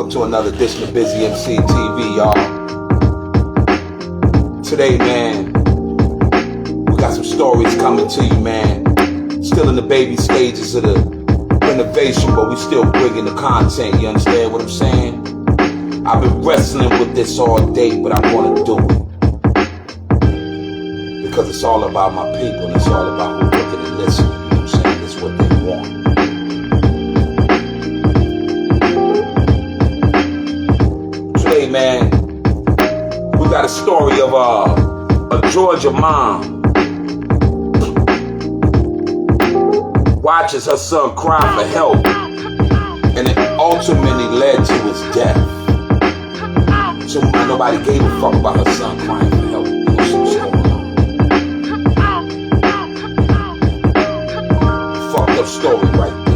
Welcome to another edition of Busy MC TV, y'all. Today, man, we got some stories coming to you, man. Still in the baby stages of the renovation, but we still bringing the content, you understand what I'm saying? I've been wrestling with this all day, but I want to do it. Because it's all about my people, and it's all about who looking and listening, you know what I'm saying? It's what they want. Today, man, we got a story of a Georgia mom watches her son cry for help, and it ultimately led to his death. So nobody gave a fuck about her son crying for help. Fucked up story right there.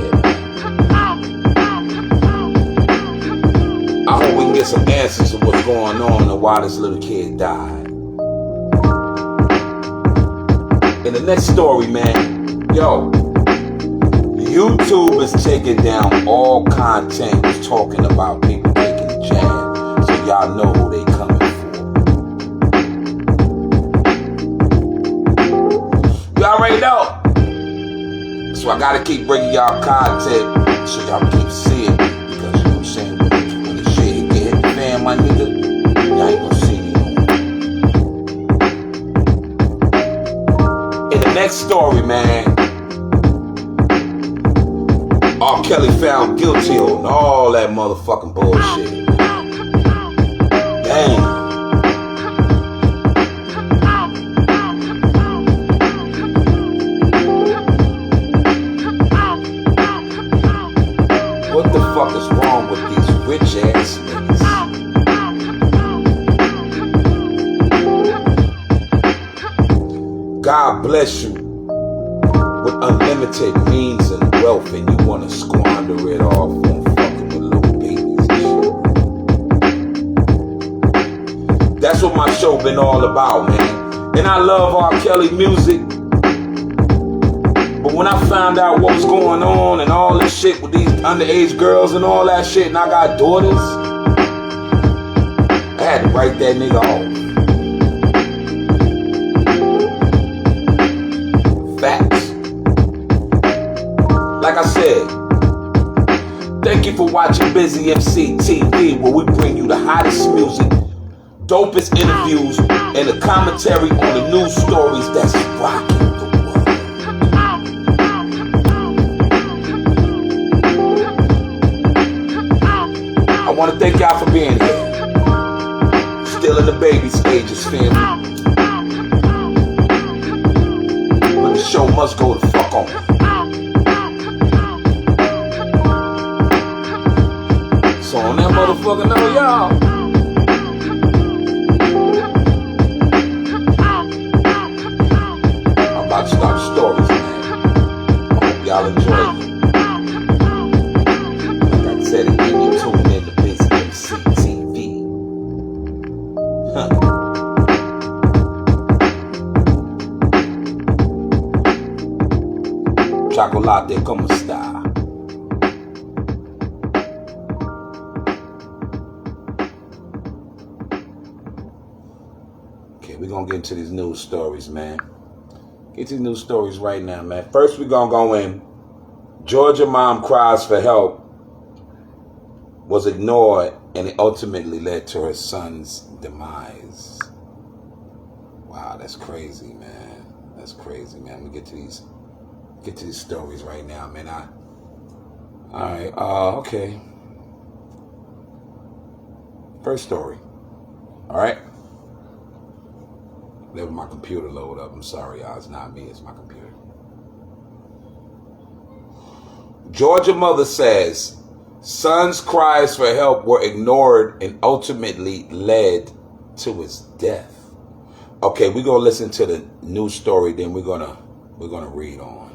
I hope we can get some answers to what's going on and why this little kid died. In the next story, man, yo, YouTube is taking down all content talking about people taking the jab, so y'all know who they coming for. You already know. So I gotta keep bringing y'all content so y'all keep seeing it, because you know what I'm saying, when the shit hit the fan, my nigga, y'all ain't gonna see me no more. In the next story, man, R. Kelly found guilty on all that motherfucking bullshit. Damn. What the fuck is wrong with these rich ass niggas? God bless you with unlimited means and wealth, and you want to squander it off on fucking with little babies and shit. That's what my show been all about, man. And I love R. Kelly music, but when I found out what was going on and all this shit with these underage girls and all that shit, and I got daughters, I had to write that nigga off. Facts. Like I said, thank you for watching Busy MC TV, where we bring you the hottest music, dopest interviews, and the commentary on the news stories that's rocking the world. I want to thank y'all for being here. Still in the baby stages, family. But the show must go the fuck on. So on that motherfucker know, y'all. I'm about to start stories, man. I hope y'all enjoy it. Like I said again, you tune in to Busy MC TV. Chocolate como está? We're going to get into these news stories, man. Get to these news stories right now, man. First, we're going to go in. Georgia mom cries for help, was ignored, and it ultimately led to her son's demise. Wow, that's crazy, man. That's crazy, man. We get to these stories right now, man. Alright, okay. First story. Alright. Let my computer load up. I'm sorry, y'all. It's not me. It's my computer. Georgia mother says son's cries for help were ignored and ultimately led to his death. Okay, we're gonna listen to the news story. Then we're gonna read on.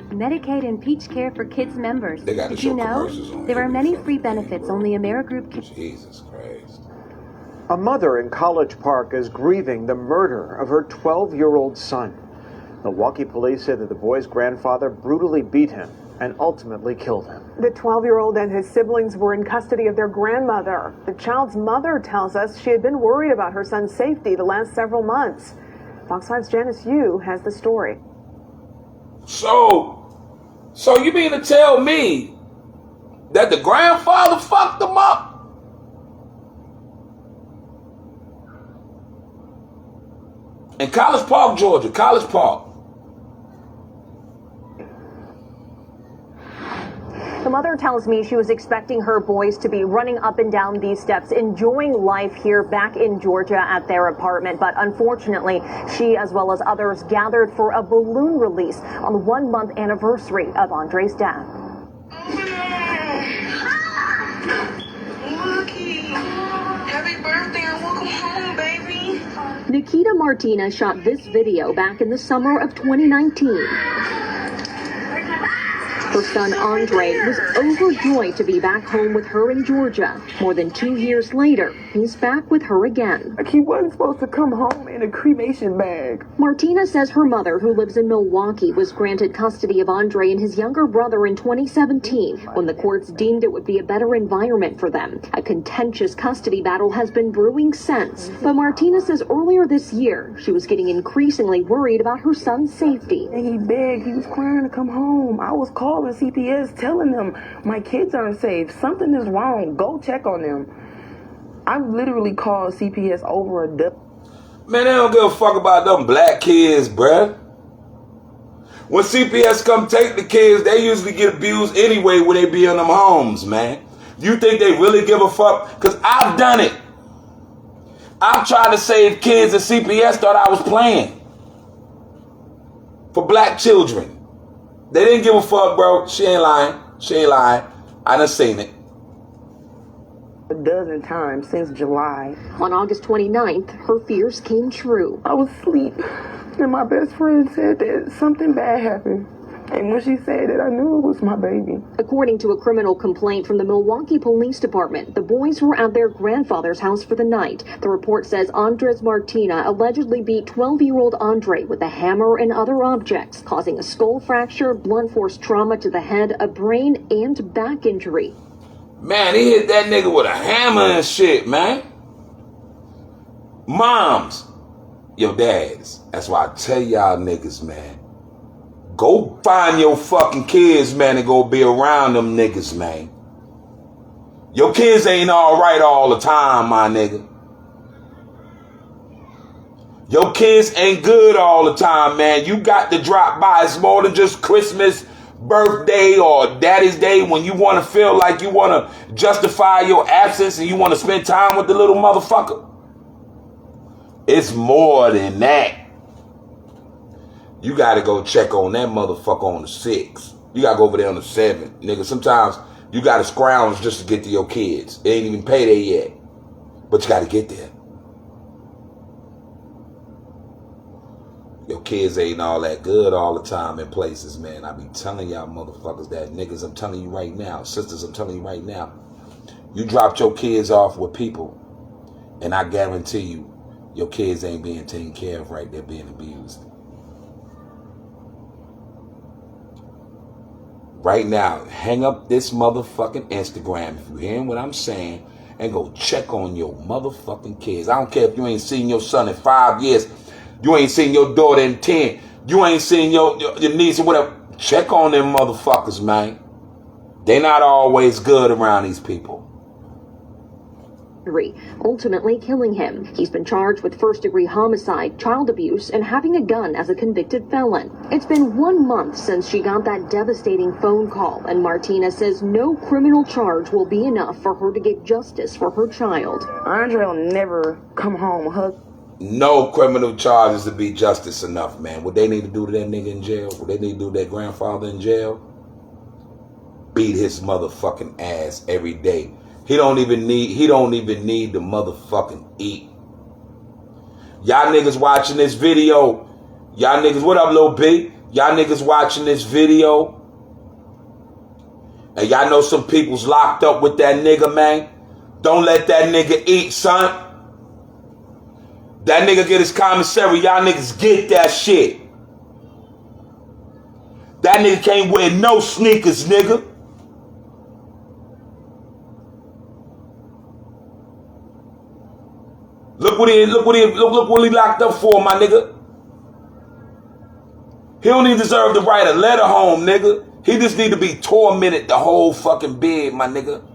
Medicaid and Peach Care for Kids members. They got to Did show you know commercials on there are many every free fucking benefits thing. only AmeriGroup can... Jesus Christ. A mother in College Park is grieving the murder of her 12-year-old son. Milwaukee police say that the boy's grandfather brutally beat him and ultimately killed him. The 12-year-old and his siblings were in custody of their grandmother. The child's mother tells us she had been worried about her son's safety the last several months. Fox 5's Janice Yu has the story. So you mean to tell me that the grandfather fucked him up? In College Park, Georgia, College Park. The mother tells me she was expecting her boys to be running up and down these steps, enjoying life here back in Georgia at their apartment. But unfortunately, she, as well as others, gathered for a balloon release on the 1-month anniversary of Andre's death. Lucky. Happy birthday and welcome home, baby. Nikita Martina shot this video back in the summer of 2019. Her son Andre was overjoyed to be back home with her in Georgia. More than 2 years later, he's back with her again. Like he wasn't supposed to come home in a cremation bag. Martina says her mother, who lives in Milwaukee, was granted custody of Andre and his younger brother in 2017 when the courts deemed it would be a better environment for them. A contentious custody battle has been brewing since. But Martina says earlier this year, she was getting increasingly worried about her son's safety. And he begged, he was crying to come home. I was calling CPS telling them my kids aren't safe. Something is wrong. Go check on them. I literally called CPS over a dozen. Man, they don't give a fuck about them black kids, bruh. When CPS come take the kids, they usually get abused anyway when they be in them homes, man. You think they really give a fuck? Because I've done it. I've tried to save kids and CPS thought I was playing. For black children. They didn't give a fuck, bro. She ain't lying. She ain't lying. I done seen it. A dozen times since July. On August 29th, her fears came true. I was asleep, and my best friend said that something bad happened. And when she said it, I knew it was my baby. According to a criminal complaint from the Milwaukee Police Department, the boys were at their grandfather's house for the night. The report says Andres Martina allegedly beat 12-year-old Andre with a hammer and other objects, causing a skull fracture, blunt force trauma to the head, a brain, and back injury. Man, he hit that nigga with a hammer and shit, man. Moms, your dads. That's why I tell y'all niggas, man. Go find your fucking kids, man, and go be around them niggas, man. Your kids ain't all right all the time, my nigga. Your kids ain't good all the time, man. You got to drop by. It's more than just Christmas, birthday, or Daddy's Day when you want to feel like you want to justify your absence and you want to spend time with the little motherfucker. It's more than that. You got to go check on that motherfucker on the 6. You got to go over there on the 7. Nigga, sometimes you got to scrounge just to get to your kids. It ain't even payday yet. But you got to get there. Your kids ain't all that good all the time in places, man. I be telling y'all motherfuckers that. Niggas, I'm telling you right now. Sisters, I'm telling you right now. You dropped your kids off with people, and I guarantee you, your kids ain't being taken care of right. They're being abused. Right now, hang up this motherfucking Instagram if you're hearing what I'm saying and go check on your motherfucking kids. I don't care if you ain't seen your son in 5 years. You ain't seen your daughter in 10. You ain't seen your niece or whatever. Check on them motherfuckers, man. They not always good around these people. Ultimately killing him. He's been charged with first-degree homicide, child abuse, and having a gun as a convicted felon. It's been 1 month since she got that devastating phone call, and Martina says no criminal charge will be enough for her to get justice for her child. Andre will never come home hug. No criminal charges to be justice enough, man. What they need to do to that nigga in jail, what they need to do to that grandfather in jail, beat his motherfucking ass every day. He don't even need to motherfucking eat. Y'all niggas watching this video, y'all niggas, what up, Lil B? Y'all niggas watching this video, and y'all know some people's locked up with that nigga, man. Don't let that nigga eat, son. That nigga get his commissary. Y'all niggas get that shit. That nigga can't wear no sneakers, nigga. Look what he locked up for, my nigga. He don't even deserve to write a letter home, nigga. He just need to be tormented the whole fucking bed, my nigga.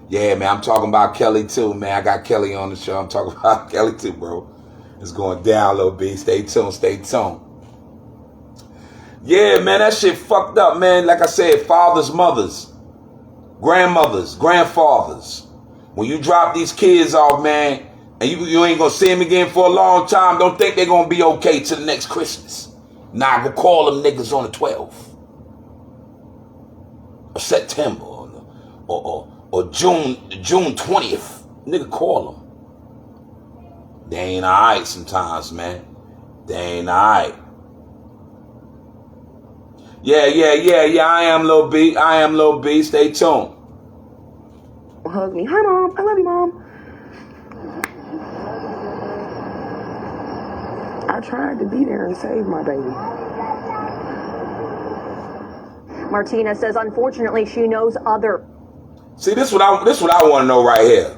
Yeah, man, I'm talking about Kelly too, man. I got Kelly on the show. I'm talking about Kelly too, bro. It's going down a little bit. Stay tuned, stay tuned. Yeah, man, that shit fucked up, man. Like I said, fathers, mothers, grandmothers, grandfathers. When you drop these kids off, man, and you ain't gonna see them again for a long time, don't think they're gonna be okay till the next Christmas. Nah, go call them niggas on the 12th. Or September, or June 20th. Nigga, call them. They ain't alright sometimes, man. They ain't alright. Yeah, I am Lil B. Stay tuned. Hug me. Hi, Mom. I love you, Mom. I tried to be there and save my baby. Martina says, unfortunately, she knows other. See, this what I want to know right here.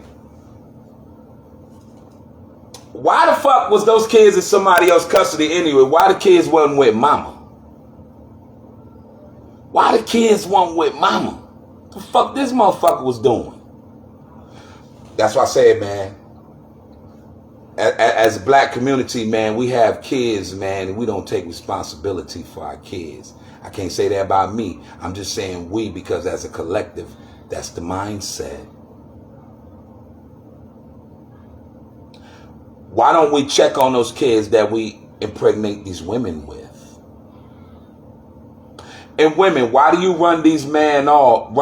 Why the fuck was those kids in somebody else's custody anyway? Why the kids wasn't with mama? Why the kids weren't with mama? What the fuck this motherfucker was doing? That's why I said, man, as a black community, man, we have kids, man, and we don't take responsibility for our kids. I can't say that about me. I'm just saying we, because as a collective, that's the mindset. Why don't we check on those kids that we impregnate these women with? And women, why do you run these men off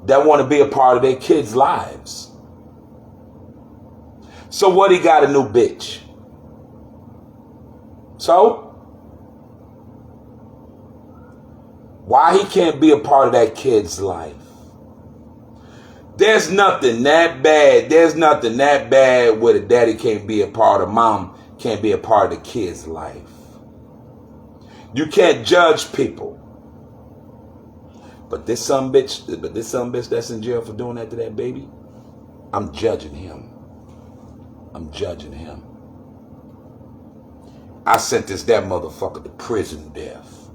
that want to be a part of their kids' lives? So what, he got a new bitch? So why he can't be a part of that kid's life? There's nothing that bad. There's nothing that bad where the daddy can't be a part of, mom can't be a part of the kid's life. You can't judge people. But this some bitch that's in jail for doing that to that baby, I'm judging him. I'm judging him. I sentenced that motherfucker to prison death.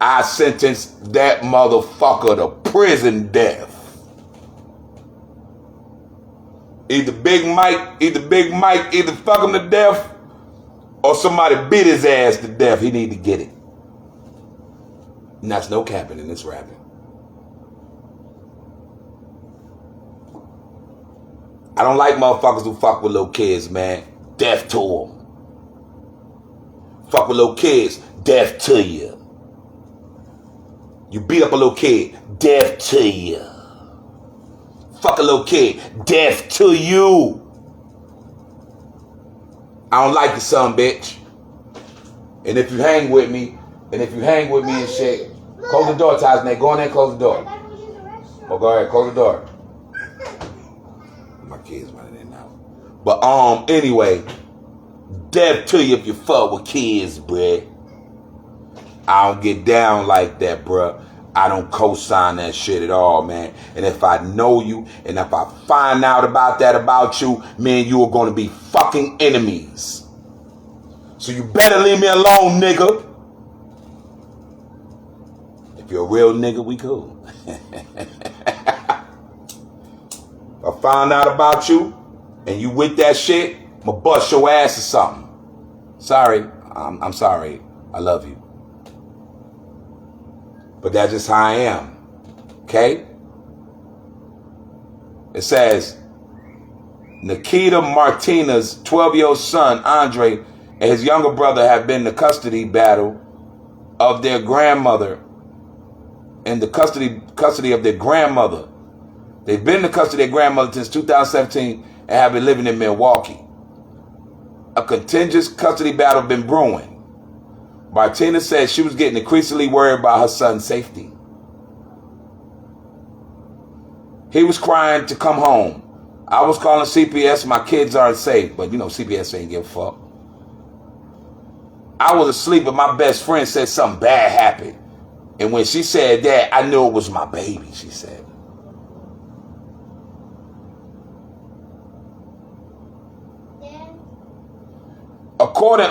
I sentenced that motherfucker to prison death. Either Big Mike either fuck him to death, or somebody beat his ass to death. He need to get it. And that's no capping in this rapping. I don't like motherfuckers who fuck with little kids, man. Death to them. Fuck with little kids, death to you. You beat up a little kid, death to you. Fuck a little kid, death to you. I don't like you, son, bitch. And if you hang with me, and shit, close the door, Tasnay. Go in there and close the door. Oh, go ahead, close the door. My kids running in and out. But anyway, death to you if you fuck with kids, bruh. I don't get down like that, bruh. I don't co-sign that shit at all, man. And if I know you, and if I find out about that about you, me and you are going to be fucking enemies. So you better leave me alone, nigga. If you're a real nigga, we cool. If I found out about you, and you with that shit, I'ma bust your ass or something. Sorry. I'm sorry. I love you. But that's just how I am. Okay? It says, Nikita Martina's 12-year-old son, Andre, and his younger brother have been in the custody battle of their grandmother. In the custody of their grandmother. They've been in the custody of their grandmother since 2017 and have been living in Milwaukee. a contentious custody battle been brewing. Martina said she was getting increasingly worried about her son's safety. He was crying to come home. I was calling CPS, my kids aren't safe. But you know, CPS ain't give a fuck. I was asleep and my best friend said something bad happened. And when she said that, I knew it was my baby, she said. According,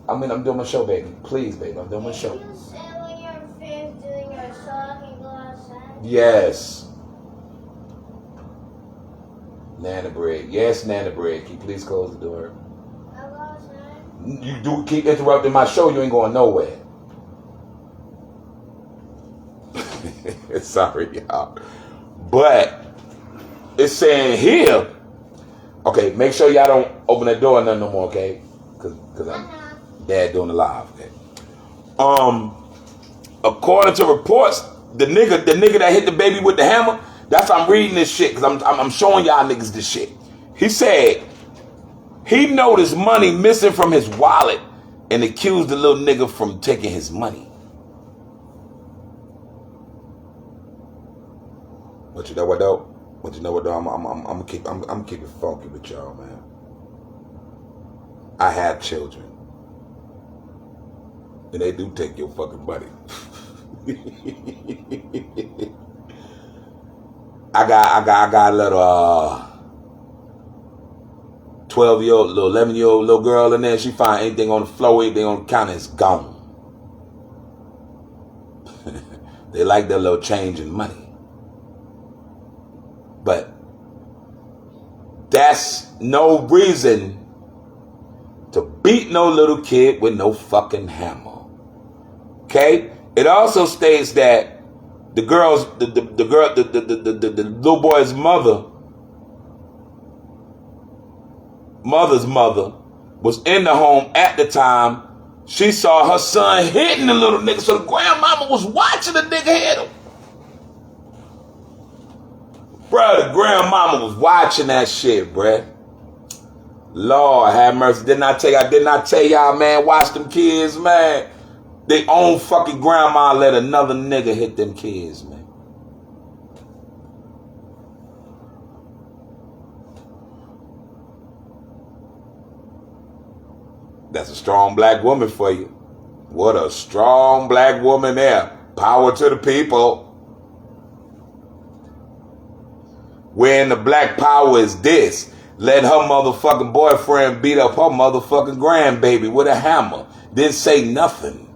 I'm doing my show, baby. Please, baby, I'm doing my show. You say when you're finished doing your song and go outside? Yes. Nana Bread. Yes, Nana Bread. Can you please close the door? I'll go outside. You do keep interrupting my show, you ain't going nowhere. Sorry, y'all. But it's saying here, okay, make sure y'all don't open that door no more, okay? Because I'm dad doing the live, okay? According to reports, the nigga that hit the baby with the hammer, that's why I'm reading this shit, because I'm showing y'all niggas this shit. He said he noticed money missing from his wallet and accused the little nigga from taking his money. But you know what though? I'm keep it funky with y'all, man. I have children, and they do take your fucking money. I got a little 12-year-old, little 11-year-old little girl in there. She find anything on the floor, anything on the counter, it's gone. They like their little change in money. But that's no reason to beat no little kid with no fucking hammer. Okay? It also states that the little boy's mother's mother was in the home at the time. She saw her son hitting the little nigga, so the grandmama was watching the nigga hit him. Bruh, the grandmama was watching that shit, bruh. Lord have mercy. Didn't I tell y'all, man, watch them kids, man. They own fucking grandma let another nigga hit them kids, man. That's a strong black woman for you. What a strong black woman there. Power to the people. Wherein the black power is this. Let her motherfucking boyfriend beat up her motherfucking grandbaby with a hammer. Didn't say nothing.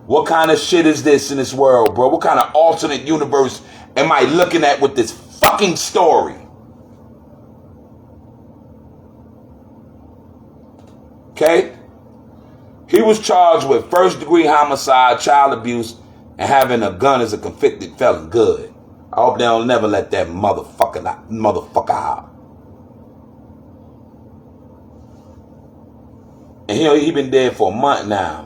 What kind of shit is this in this world, bro? What kind of alternate universe am I looking at with this fucking story? Okay? He was charged with first-degree homicide, child abuse, and having a gun as a convicted felon. Good. I hope they don't never let that motherfucker out. And he been dead for a month now.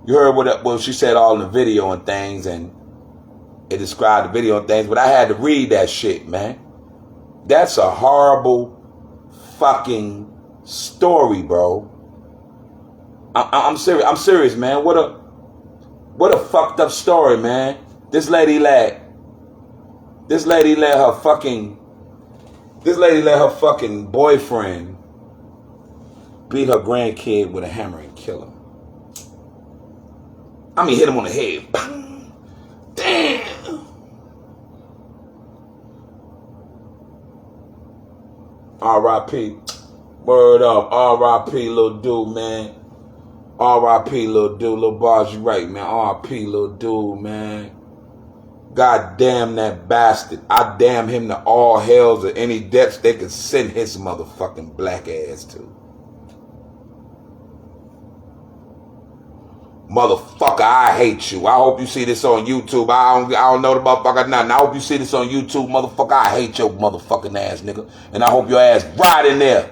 You heard what she said all in the video and things, and it described the video and things, but I had to read that shit, man. That's a horrible fucking story, bro. I'm serious, man. What a fucked up story, man. This lady let her fucking boyfriend beat her grandkid with a hammer and kill him. I mean, hit him on the head. Damn. R.I.P. Word up. R.I.P. little dude, man. R.I.P. little dude. Little Bars, you right, man. R.I.P. little dude, man. God damn that bastard. I damn him to all hells or any depths they could send his motherfucking black ass to. Motherfucker, I hate you. I hope you see this on YouTube. I don't know the motherfucker nothing. I hope you see this on YouTube, motherfucker. I hate your motherfucking ass, nigga. And I hope your ass right in there.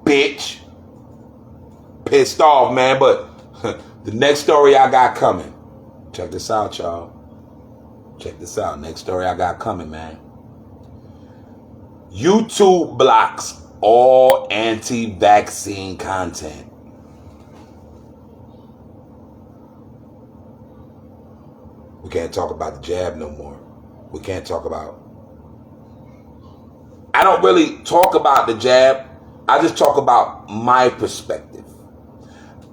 Bitch. Pissed off, man. But the next story I got coming. Check this out, y'all. Check this out. Next story I got coming, man. YouTube blocks all anti-vaccine content. We can't talk about the jab no more. We can't talk about... I don't really talk about the jab. I just talk about my perspective.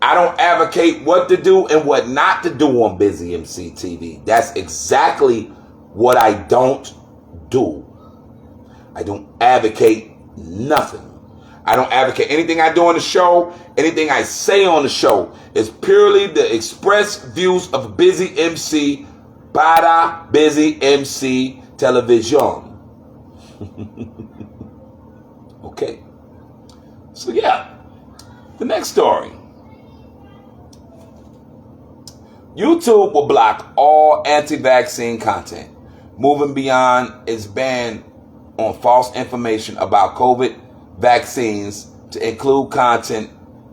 I don't advocate what to do and what not to do on Busy MC TV. That's exactly what I don't do. I don't advocate nothing. I don't advocate anything I do on the show. Anything I say on the show is purely the express views of Busy MC para Busy MC Television. Okay. So yeah, the next story. YouTube will block all anti-vaccine content, moving beyond its ban on false information about COVID vaccines to include content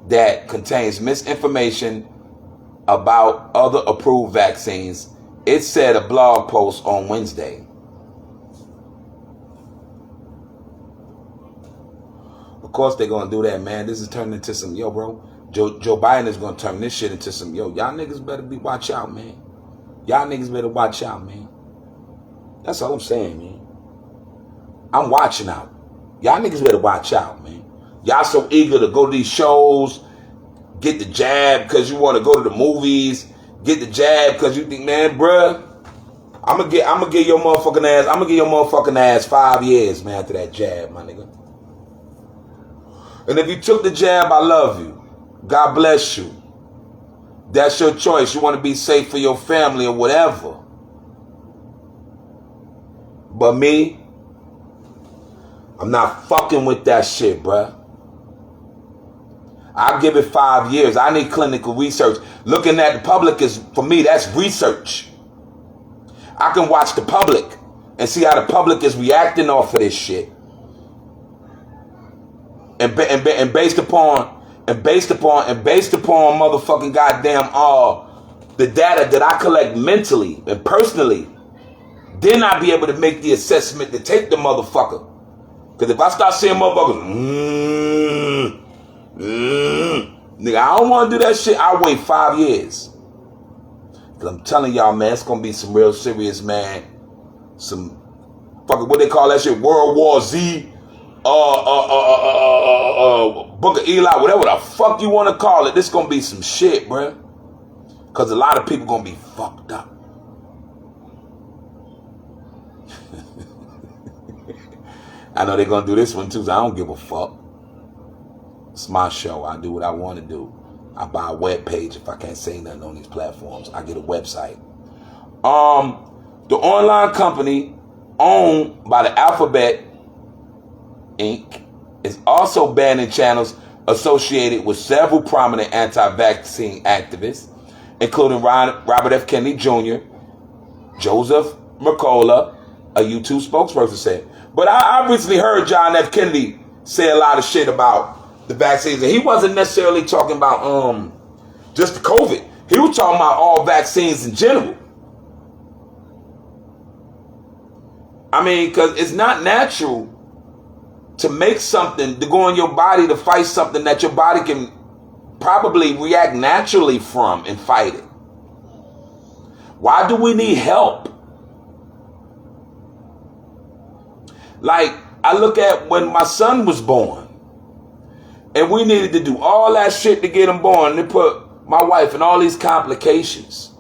that contains misinformation about other approved vaccines, it said a blog post on Wednesday. Of course they're going to do that, man. This is turning into some, yo, bro. Joe Biden is going to turn this shit into some, yo, y'all niggas better watch out, man. Y'all niggas better watch out, man. That's all I'm saying, man. I'm watching out. Y'all niggas better watch out, man. Y'all so eager to go to these shows, get the jab because you want to go to the movies, get the jab because you think, man, bruh, I'm gonna get your motherfucking ass 5 years, man, after that jab, my nigga. And if you took the jab, I love you. God bless you. That's your choice. You want to be safe for your family or whatever. But me, I'm not fucking with that shit, bruh. I'll give it 5 years. I need clinical research. Looking at the public is, for me, that's research. I can watch the public and see how the public is reacting off of this shit. And based upon motherfucking goddamn the data that I collect mentally and personally, then I'll be able to make the assessment to take the motherfucker. Because if I start seeing motherfuckers, nigga, I don't want to do that shit. I'll wait 5 years. Because I'm telling y'all, man, it's going to be some real serious, man. Some fucking, what they call that shit, World War Z, Book of Eli, whatever the fuck you want to call it. This going to be some shit, bruh. Because a lot of people going to be fucked up. I know they're going to do this one too, so I don't give a fuck. It's my show. I do what I want to do. I buy a web page if I can't say nothing on these platforms. I get a website. The online company owned by the Alphabet Inc. is also banning channels associated with several prominent anti-vaccine activists, including Robert F. Kennedy Jr., Joseph Mercola, a YouTube spokesperson said. But I recently heard John F. Kennedy say a lot of shit about the vaccines, and he wasn't necessarily talking about just the COVID. He was talking about all vaccines in general. I mean, because it's not natural to make something, to go in your body to fight something that your body can probably react naturally from and fight it. Why do we need help? Like, I look at when my son was born, and we needed to do all that shit to get him born. They put my wife in all these complications.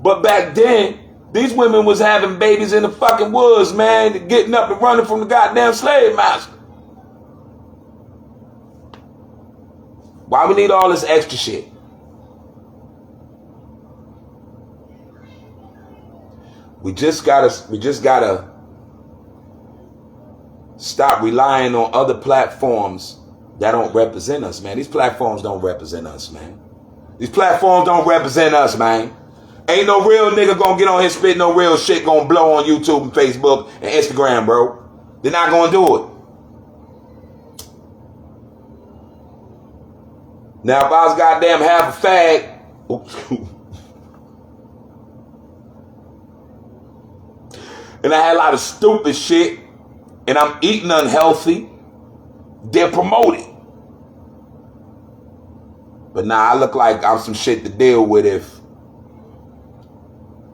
But back then, these women was having babies in the fucking woods, man, getting up and running from the goddamn slave master. Why we need all this extra shit? We just gotta stop relying on other platforms that don't represent us, man. These platforms don't represent us, man. These platforms don't represent us, man. Ain't no real nigga gonna get on here spit no real shit gonna blow on YouTube and Facebook and Instagram, bro. They're not gonna do it. Now, if I was goddamn half a fag, and I had a lot of stupid shit, and I'm eating unhealthy, they're promoting. But now I look like I'm some shit to deal with if,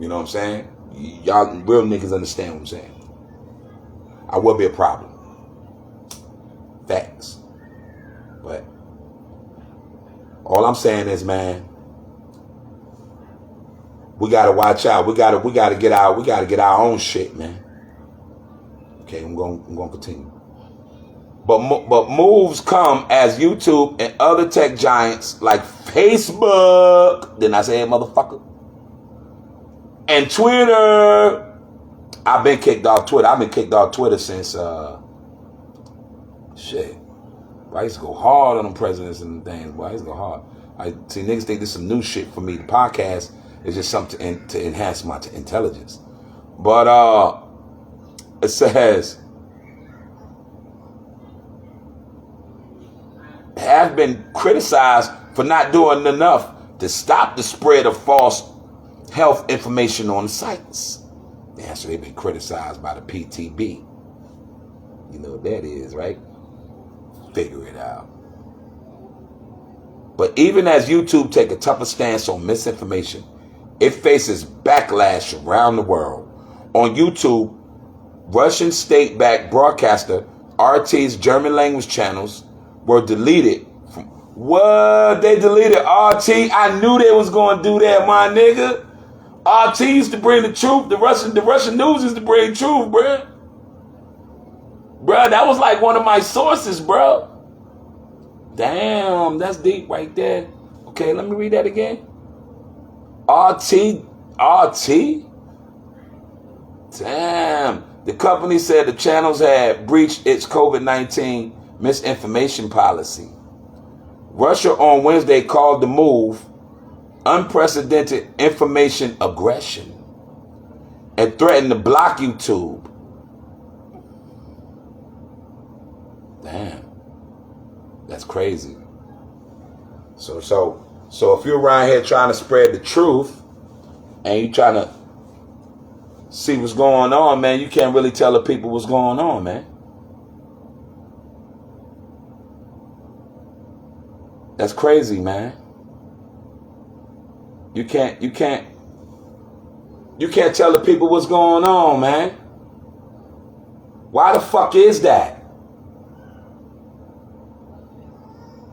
you know what I'm saying? Y'all real niggas understand what I'm saying. I will be a problem. Facts. But all I'm saying is, man, we gotta watch out. We gotta get our own shit, man. Okay, I'm gonna continue. But moves come as YouTube and other tech giants like Facebook, didn't I say it, motherfucker? And Twitter. I've been kicked off Twitter. I've been kicked off Twitter since shit. Boy, I used to go hard on them presidents and things. Boy, I used to go hard. I see niggas think this is some new shit for me. The podcast is just something to enhance my intelligence. But it says have been criticized for not doing enough to stop the spread of false health information on sites. Yeah, so they've been criticized by the PTB. You know what that is, right? Figure it out. But even as YouTube take a tougher stance on misinformation, it faces backlash around the world. On YouTube, Russian state-backed broadcaster RT's German language channels were deleted from what? They deleted RT? I knew they was gonna do that, my nigga. RT used to bring the truth. The Russian news used to bring truth, bruh. Bruh, that was like one of my sources, bruh. Damn, that's deep right there. Okay, let me read that again. RT? Damn. The company said the channels had breached its COVID-19 misinformation policy. Russia on Wednesday called the move unprecedented information aggression and threatened to block YouTube. Damn. That's crazy. So if you're around here trying to spread the truth and you trying to see what's going on, man, you can't really tell the people what's going on, man. That's crazy, man. You can't tell the people what's going on, man. Why the fuck is that?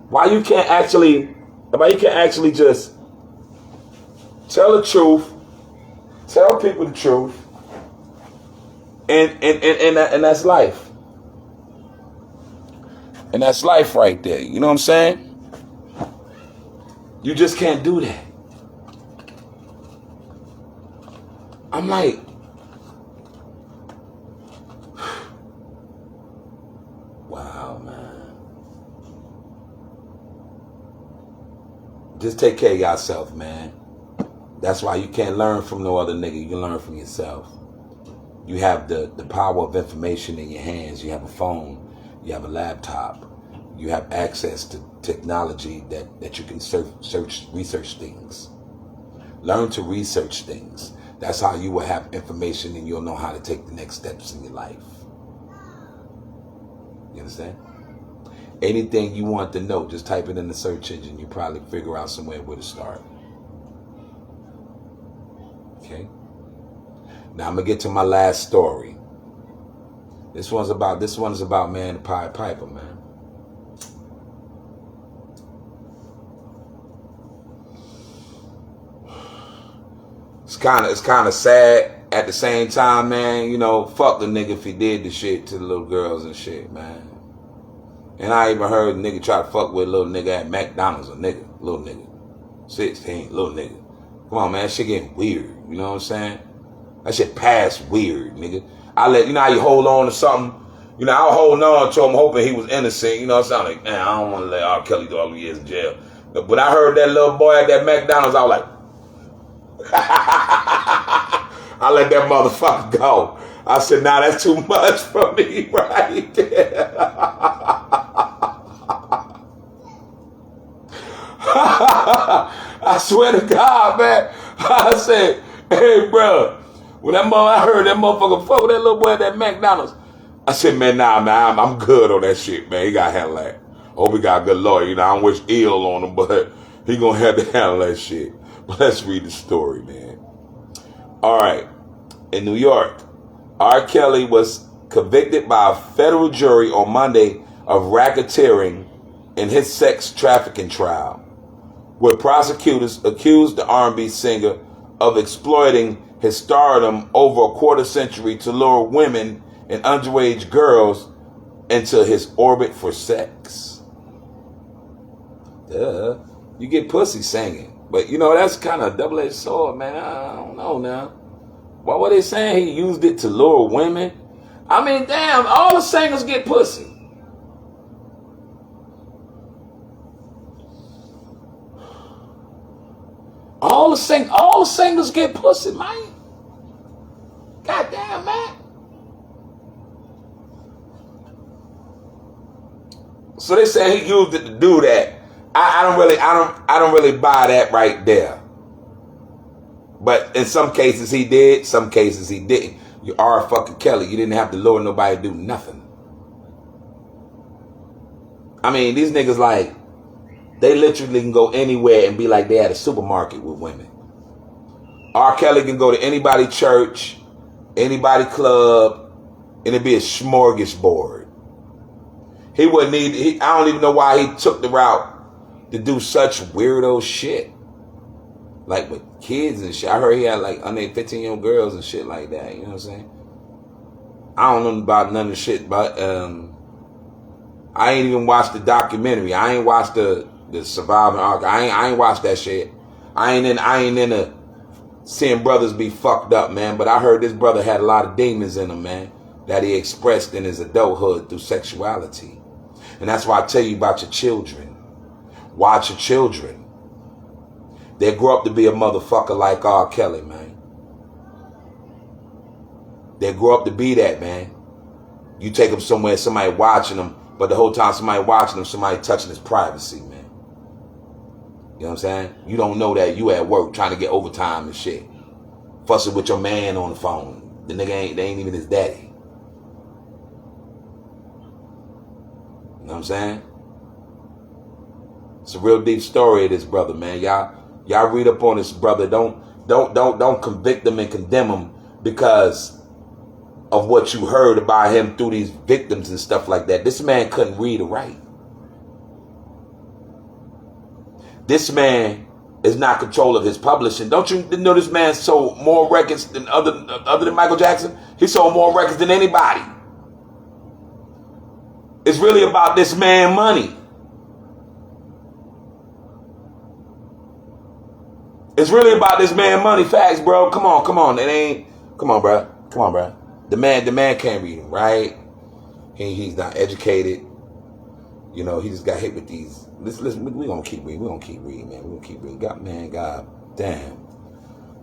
Why you can't actually just tell the truth, tell people the truth, and that's life. And that's life right there. You know what I'm saying? You just can't do that. I'm like, wow, man. Just take care of yourself, man. That's why you can't learn from no other nigga. You can learn from yourself. You have the power of information in your hands. You have a phone. You have a laptop. You have access to technology that you can research things. Learn to research things. That's how you will have information and you'll know how to take the next steps in your life. You understand? Anything you want to know, just type it in the search engine. You probably figure out somewhere where to start. Okay? Now I'm going to get to my last story. This one's about man, the Pied Piper, man. It's kind of sad at the same time, man. You know, fuck the nigga if he did the shit to the little girls and shit, man. And I even heard a nigga try to fuck with a little nigga at McDonald's, little nigga. 16, little nigga. Come on, man, that shit getting weird. You know what I'm saying? That shit past weird, nigga. You know how you hold on to something? You know, I was holding on to him hoping he was innocent. You know what I'm saying? Like, man, I don't want to let R. Kelly do all the years in jail. But when I heard that little boy at that McDonald's, I was like, I let that motherfucker go. I said, nah, that's too much for me right there. I swear to God, man. I said, hey, bro, When I heard that motherfucker fuck with that little boy at that McDonald's, I said, man, nah, man, I'm good on that shit, man. He got to handle that. Hope he got a good lawyer. You know, I don't wish ill on him, but he gonna have to handle that shit. But let's read the story, man. All right. In New York, R. Kelly was convicted by a federal jury on Monday of racketeering in his sex trafficking trial, where prosecutors accused the R&B singer of exploiting his stardom over a quarter century to lure women and underage girls into his orbit for sex. Duh. You get pussy singing. But, you know, that's kind of a double-edged sword, man. I don't know now. Why were they saying he used it to lure women? I mean, damn, all the singers get pussy. All the singers get pussy, man. Goddamn, man. So they say he used it to do that. I don't really buy that right there. But in some cases he did, some cases he didn't. You are fucking Kelly. You didn't have to lure nobody to do nothing. I mean, these niggas like, they literally can go anywhere and be like they at a supermarket with women. R. Kelly can go to anybody church, anybody club, and it'd be a smorgasbord. He wouldn't need, I don't even know why he took the route to do such weirdo shit. Like with kids and shit. I heard he had like under 15-year-old girls and shit like that. You know what I'm saying? I don't know about none of the shit, but I ain't even watched the documentary. I ain't watched the surviving arc. I ain't watched that shit. I ain't into seeing brothers be fucked up, man. But I heard this brother had a lot of demons in him, man, that he expressed in his adulthood through sexuality. And that's why I tell you about your children. Watch your children. They grow up to be a motherfucker like R. Kelly, man. They grow up to be that, man. You take them somewhere, somebody watching them, but the whole time somebody watching them, somebody touching his privacy, man. You know what I'm saying? You don't know that you at work trying to get overtime and shit. Fussing with your man on the phone. The nigga they ain't even his daddy. You know what I'm saying? It's a real deep story of this brother, man. Y'all read up on this brother. Don't convict him and condemn him because of what you heard about him through these victims and stuff like that. This man couldn't read or write. This man is not control of his publishing. Don't you know this man sold more records than other than Michael Jackson? He sold more records than anybody. It's really about this man money. It's really about this man money. Facts, bro. Come on. Come on, bro. The man can't read him, right? He's not educated. You know, he just got hit with these. Listen, we're gonna keep reading. Man. God damn.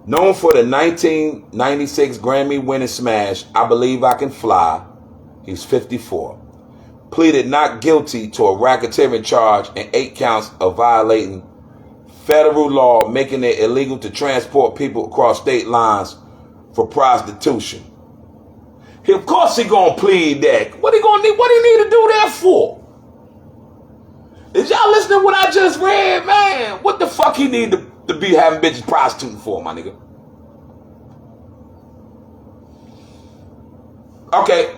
Known for the 1996 Grammy winning smash, I Believe I Can Fly, he's 54. Pleaded not guilty to a racketeering charge and 8 counts of violating federal law, making it illegal to transport people across state lines for prostitution. Of course he gonna plead that. What he need to do that for? Is y'all listening to what I just read, man? What the fuck he need to be having bitches prostituting for, my nigga? Okay,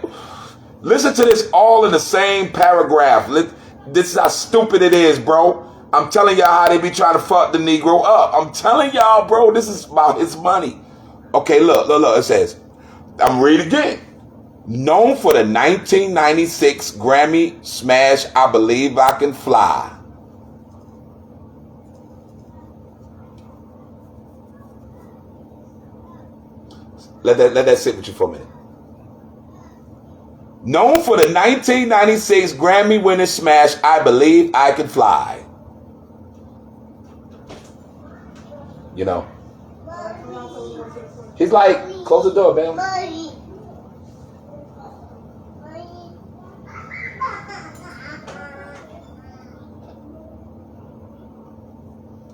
listen to this all in the same paragraph. This is how stupid it is, bro. I'm telling y'all how they be trying to fuck the Negro up. I'm telling y'all, bro, this is about his money. Okay, look. It says, I'm reading again. Known for the 1996 Grammy smash, I Believe I Can Fly. Let that sit with you for a minute. Known for the 1996 Grammy winning smash, I Believe I Can Fly. You know. He's like, close the door, man.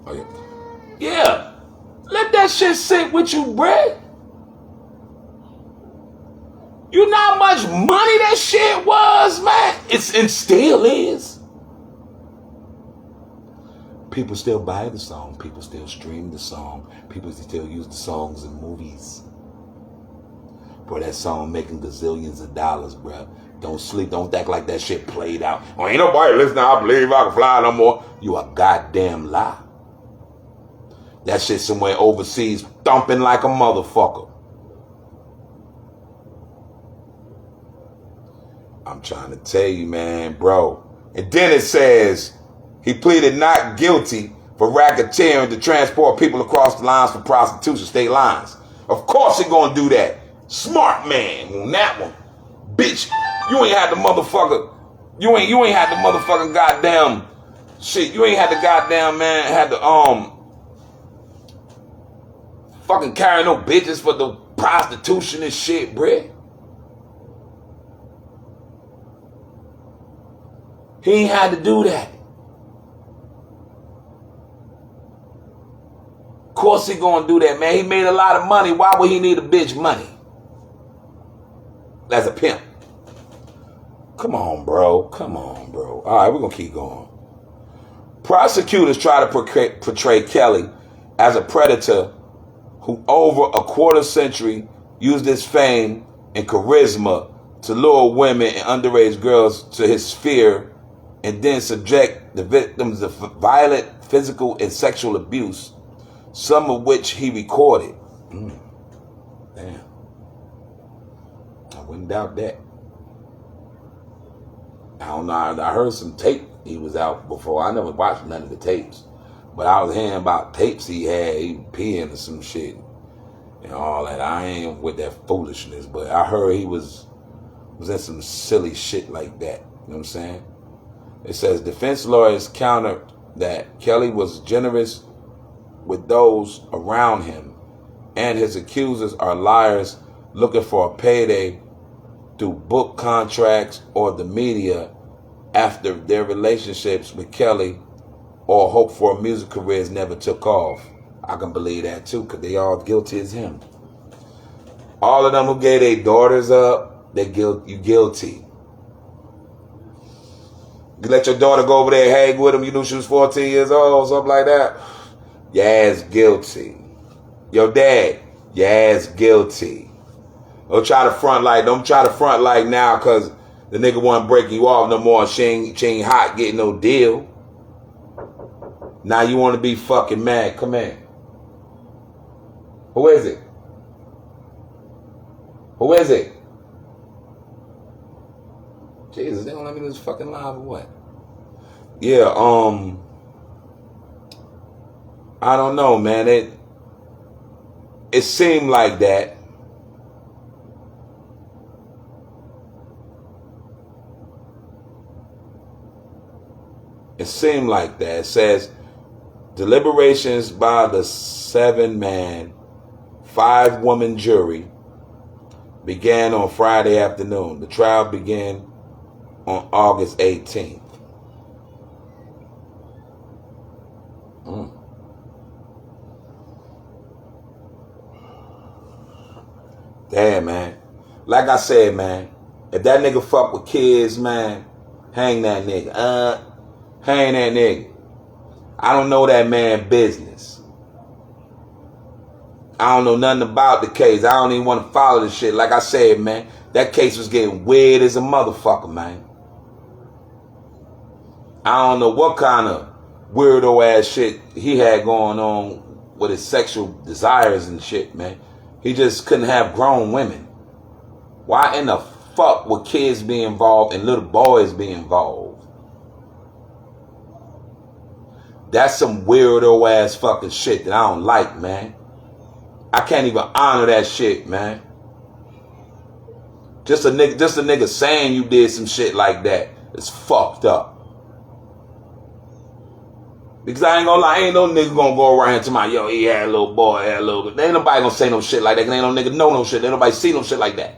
Oh, yeah. Yeah. Let that shit sit with you, Brett. It's and still is. People still buy the song. People still stream the song. People still use the songs in movies. Bro, that song making gazillions of dollars, bro. Don't sleep. Don't act like that shit played out. Oh, ain't nobody listening. I believe I can fly no more. You a goddamn lie. That shit somewhere overseas thumping like a motherfucker. I'm trying to tell you, man, bro. And then it says he pleaded not guilty for racketeering to transport people across the lines for prostitution, state lines. Of course he gonna do that. Smart man on that one. Bitch, you ain't had the motherfucker. You ain't had the motherfucking goddamn shit. You ain't had the goddamn man had the fucking carry no bitches for the prostitution and shit, bruh. He ain't had to do that. Of course he gonna do that, man. He made a lot of money. Why would he need a bitch money? As a pimp. Come on, bro. Come on, bro. All right, we're gonna keep going. Prosecutors try to portray Kelly as a predator who over a quarter century used his fame and charisma to lure women and underage girls to his sphere and then subject the victims to violent physical and sexual abuse, some of which he recorded. Damn. I wouldn't doubt that. I don't know. I heard some tape he was out before. I never watched none of the tapes. But I was hearing about tapes he had. He peeing or some shit and all that. I ain't with that foolishness. But I heard he was in some silly shit like that. You know what I'm saying? It says defense lawyers countered that Kelly was generous with those around him, and his accusers are liars looking for a payday through book contracts or the media after their relationships with Kelly or hope for music careers never took off. I can believe that too, because they all guilty as him. All of them who gave their daughters up, you guilty. You let your daughter go over there and hang with him, you knew she was 14 years old, something like that. Your ass guilty. Your dad, your ass guilty. Don't try to front like now because the nigga wasn't breaking you off no more. She ain't hot getting no deal. Now you want to be fucking mad. Come in. Who is it? Who is it? Jesus, they don't let me do this fucking live or what? Yeah, I don't know, man. It seemed like that. It seemed like that. It says deliberations by the 7-man, 5-woman jury began on Friday afternoon. The trial began on August 18th. Damn, man. Like I said, man, if that nigga fuck with kids, man, hang that nigga. Hang that nigga. I don't know that man business. I don't know nothing about the case. I don't even want to follow the shit. Like I said, man, that case was getting weird as a motherfucker, man. I don't know what kind of weirdo ass shit he had going on with his sexual desires and shit, man. He just couldn't have grown women. Why in the fuck would kids be involved and little boys be involved? That's some weirdo ass fucking shit that I don't like, man. I can't even honor that shit, man. Just a nigga saying you did some shit like that is fucked up. Because I ain't gonna lie, ain't no nigga gonna go around here to my, yo, he had a little boy, had a little bit. Ain't nobody gonna say no shit like that, because ain't no nigga know no shit. Ain't nobody see no shit like that.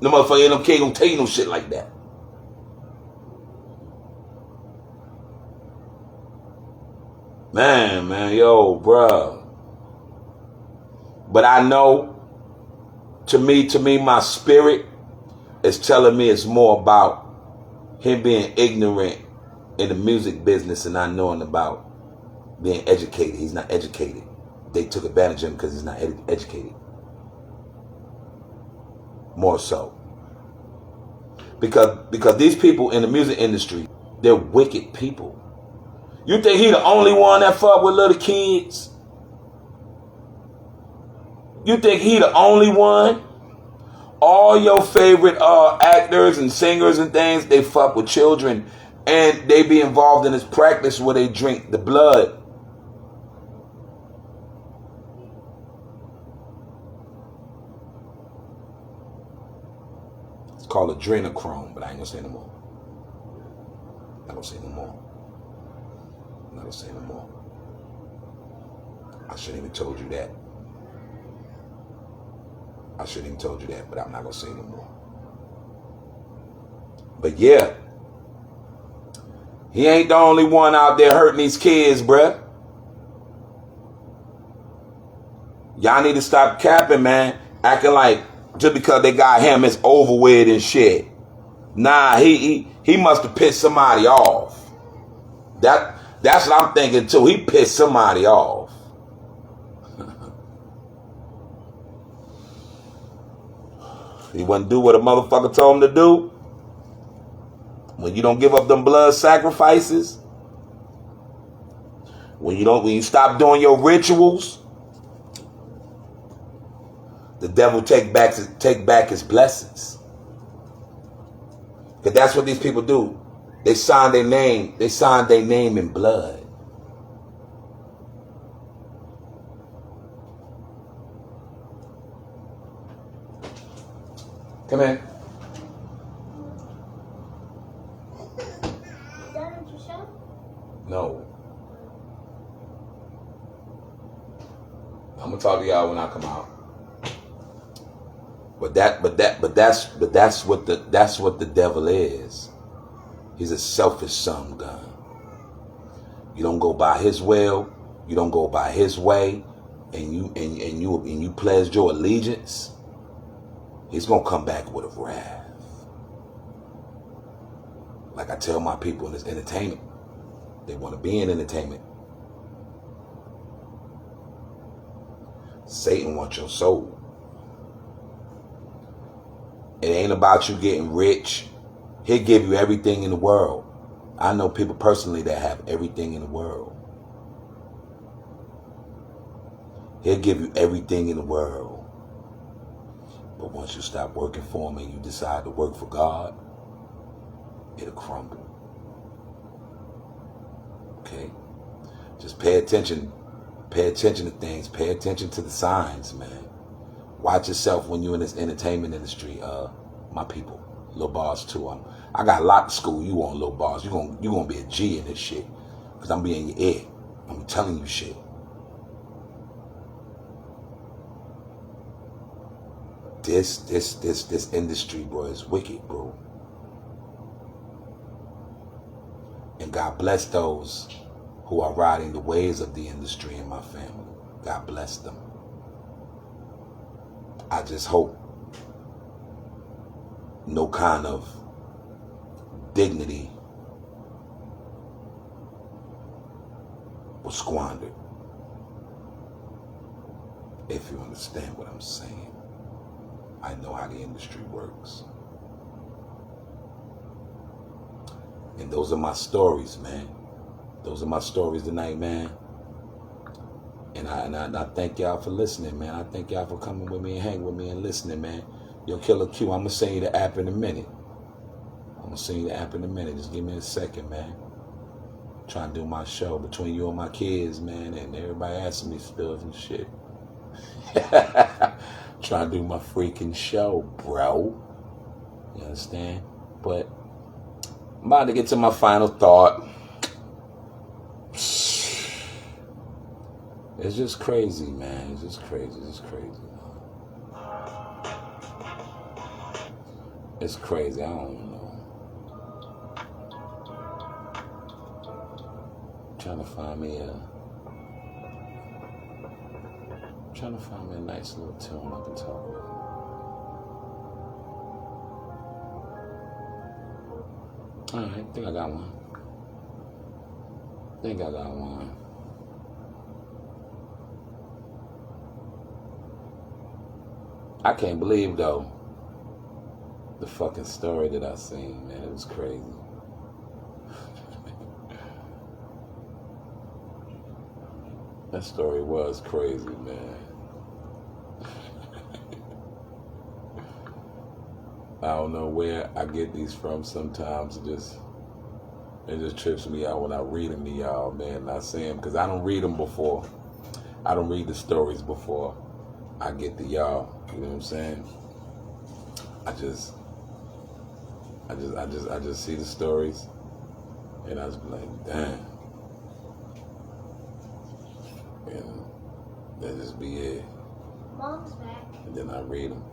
No motherfucker, ain't no kid gonna tell you no shit like that. Man, yo, bruh. But I know, to me, my spirit is telling me it's more about him being ignorant in the music business and not knowing about being educated. He's not educated. They took advantage of him because he's not educated. More so. Because these people in the music industry, they're wicked people. You think he the only one that fuck with little kids? You think he the only one? All your favorite actors and singers and things, they fuck with children. And they be involved in this practice where they drink the blood. It's called adrenochrome, but I ain't gonna say no more. Not gonna say no more. Not gonna say no more. I shouldn't even told you that. I shouldn't even told you that, but I'm not gonna say no more. But yeah, he ain't the only one out there hurting these kids, bruh. Y'all need to stop capping, man. Acting like just because they got him, it's over with and shit. Nah, he must have pissed somebody off. That's what I'm thinking too. He pissed somebody off. He wouldn't do what a motherfucker told him to do. When you don't give up them blood sacrifices, when you stop doing your rituals, the devil take back his blessings. Because that's what these people do. They sign their name. They sign their name in blood. Come in. Is that what you said? No. I'm gonna talk to y'all when I come out. But that's what the devil is. He's a selfish son gun. You don't go by his will, you don't go by his way, and you pledged your allegiance, he's gonna come back with a wrath. Like I tell my people in this entertainment, they want to be in entertainment. Satan wants your soul. It ain't about you getting rich. He'll give you everything in the world. I know people personally that have everything in the world. He'll give you everything in the world. But once you stop working for him and you decide to work for God, it'll crumble. Okay? Just pay attention. Pay attention to things. Pay attention to the signs, man. Watch yourself when you're in this entertainment industry, my people. Lil Boss too. I got a lot to school you on, Lil Boss. You gonna be a G in this shit. Cause I'm be in your ear. I'm telling you shit. This industry, bro, is wicked, bro. And God bless those who are riding the waves of the industry in my family. God bless them. I just hope no kind of dignity was squandered. If you understand what I'm saying. I know how the industry works. And those are my stories, man. Those are my stories tonight, man. And I thank y'all for listening, man. I thank y'all for coming with me and hanging with me and listening, man. Yo, Killer Q, I'm going to send you the app in a minute. Just give me a second, man. I'm trying to do my show between you and my kids, man. And everybody asking me stuff and shit. Trying to do my freaking show, bro. You understand? But I'm about to get to my final thought. It's just crazy, man. It's just crazy. It's crazy. I don't know. Trying to find me a nice little tune I can talk Alright, I think I got one. I can't believe, though, the fucking story that I seen, man. It was crazy. That story was crazy, man. I don't know where I get these from sometimes. It just trips me out when I read them to y'all, man. Not saying because I don't read them before. I don't read the stories before I get to y'all. You know what I'm saying? I just see the stories, and I just be like, damn. And that just be it. Mom's back. And then I read them.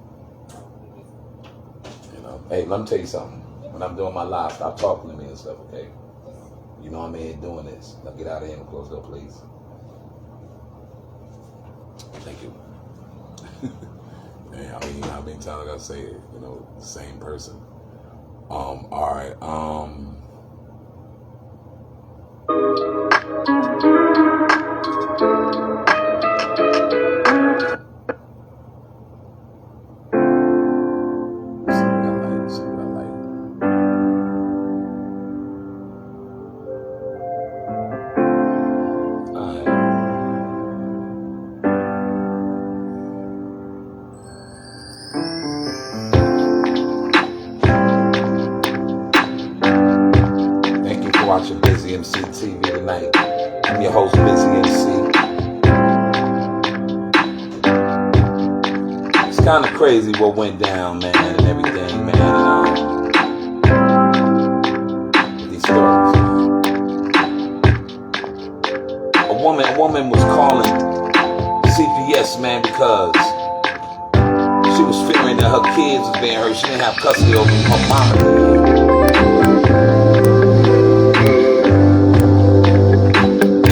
You know, hey, let me tell you something. When I'm doing my live, stop talking to me and stuff, okay? You know I'm in here doing this. Now get out of here and close the door, please. Thank you. Man, I mean, how many times I gotta say it? You know, the same person. All right. Watching Busy MC TV tonight. I'm your host, Busy MC. It's kind of crazy what went down, man, and everything, man. And, these stories. A woman was calling CPS, man, because she was fearing that her kids was being hurt. She didn't have custody over her mama.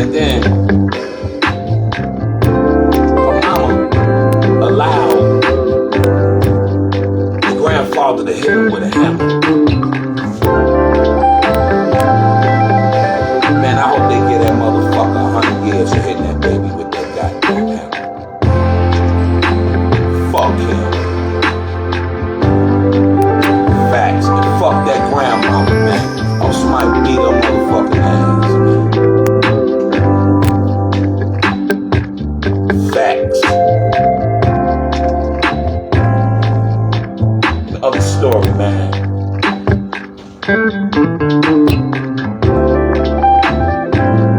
Then her mama allowed the grandfather to hit him with a hammer. Man, I hope they give that motherfucker 100 years for hitting that baby with that goddamn hammer. Fuck him. Facts. And fuck that grandmama, man. Oh, somebody beat her motherfucking ass, man. Facts. The other story, man.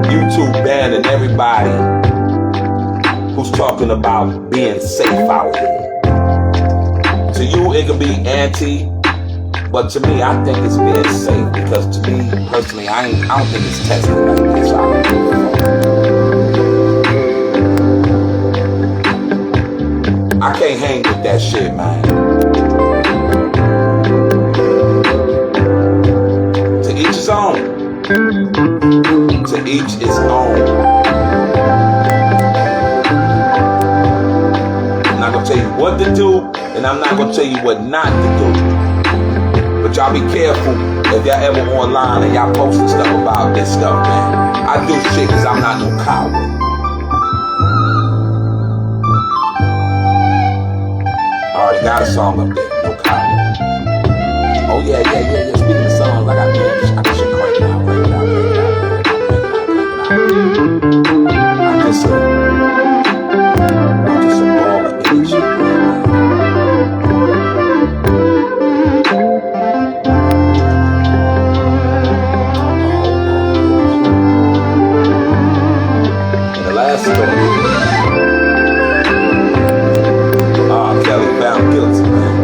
YouTube banning everybody who's talking about being safe out here. To you, it could be anti, but to me, I think it's being safe because to me, personally, I don't think it's tested like this. I can't hang with that shit, man. To each his own. To each his own. I'm not gonna tell you what to do, and I'm not gonna tell you what not to do. But y'all be careful if y'all ever online and y'all posting stuff about this stuff, man. I do shit because I'm not no coward. Got a song up there, no coward. Oh yeah. Speaking of songs, I got shit crank out. I'm just a ball of energy. And the last story. Kelly found guilty, man.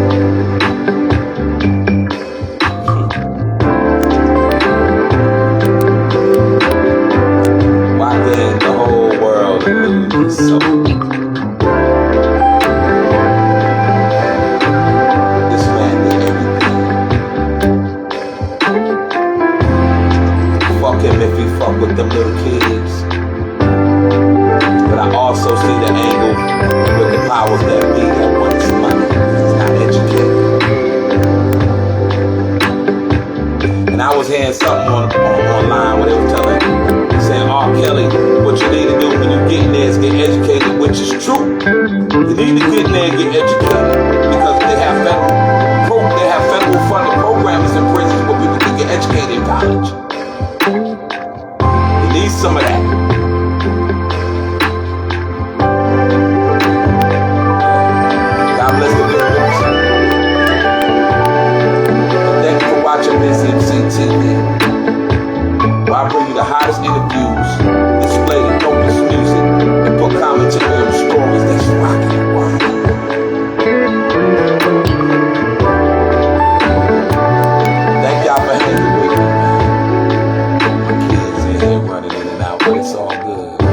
Why did the whole world lose so? This man did everything. Fuck him if he fuck with them little kids. But I also see the angle with the powers that be that want his money. He's not educated. And I was hearing something online where they were saying, R. Kelly, what you need to do when you get in there is get educated, which is true. You need to get in there and get educated because they have federal funded programs in prisons where people can get educated in college. You need some of that. God bless the victims. Thank you for watching Miss MC TV. Where I bring you the hottest interviews, display the dopest music, and put commentary on stories that's rocking and wild. Thank y'all for hanging with me, man. My kids in here running in and out, but it's all good.